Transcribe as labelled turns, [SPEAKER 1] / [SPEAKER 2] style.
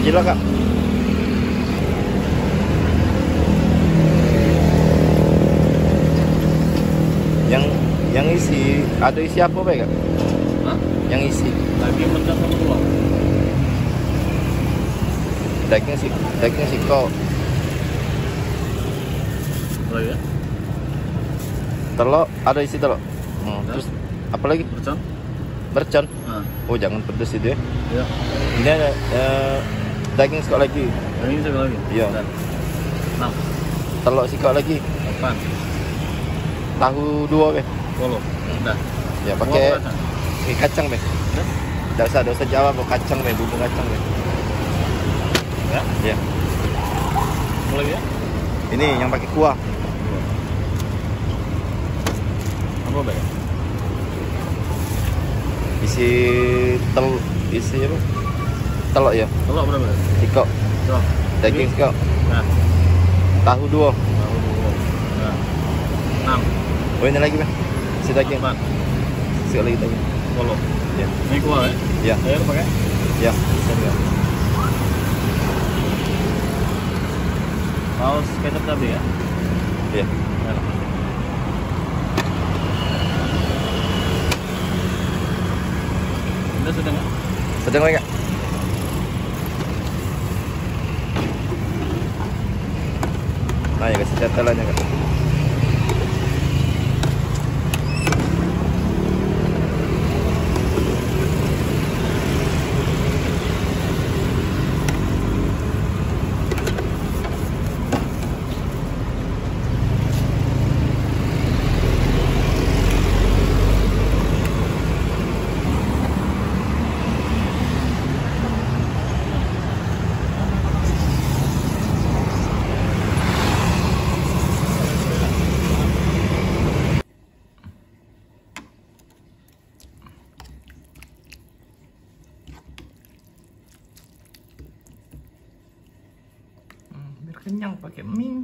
[SPEAKER 1] kilo Kak. Yang isi ada isi apa Pak Kak?
[SPEAKER 2] Hah?
[SPEAKER 1] Yang isi
[SPEAKER 2] Lagi mendak sama telur.
[SPEAKER 1] daging siko.
[SPEAKER 2] Oh ya?
[SPEAKER 1] Telur ada isi telur. Terus apa lagi?
[SPEAKER 2] Mercon?
[SPEAKER 1] Mercon.
[SPEAKER 2] Nah,
[SPEAKER 1] Oh jangan pedes itu ya.
[SPEAKER 2] ya.
[SPEAKER 1] Ini ada daging siko lagi.
[SPEAKER 2] Yang ini sekali lagi.
[SPEAKER 1] Iya.
[SPEAKER 2] 6,
[SPEAKER 1] Telur siko lagi.
[SPEAKER 2] 8,
[SPEAKER 1] Tahu 2 Be.
[SPEAKER 2] 10. Udah.
[SPEAKER 1] Ya pakai
[SPEAKER 2] Buah kacang.
[SPEAKER 1] kacang Be.
[SPEAKER 2] Udah.
[SPEAKER 1] Enggak usah Jawa kok, kacang Be, bumbu kacang Be.
[SPEAKER 2] Ya.
[SPEAKER 1] Ya.
[SPEAKER 2] Apa lagi ya?
[SPEAKER 1] Ini yang pakai kuah.
[SPEAKER 2] Apa Pak?
[SPEAKER 1] Isi isi apa? Telur ya.
[SPEAKER 2] Telur berapa?
[SPEAKER 1] Siko.
[SPEAKER 2] Telur.
[SPEAKER 1] Daging siko.
[SPEAKER 2] Nah,
[SPEAKER 1] Tahu 2.
[SPEAKER 2] tahu dulu. Nah. 6,
[SPEAKER 1] Oh ini lagi Be. Isi daging.
[SPEAKER 2] 8,
[SPEAKER 1] Siko lagi daging.
[SPEAKER 2] 10.
[SPEAKER 1] Ya.
[SPEAKER 2] Ini kuah ya?
[SPEAKER 1] Ya.
[SPEAKER 2] Air pakai?
[SPEAKER 1] Ya. Bisa juga.
[SPEAKER 2] Saus kecap cabai ya?
[SPEAKER 1] Ya.
[SPEAKER 2] Ya. Udah sedang ya?
[SPEAKER 1] Sedang Kak. Nah ya kasih catalannya Kak. Biar kenyang pakai mie.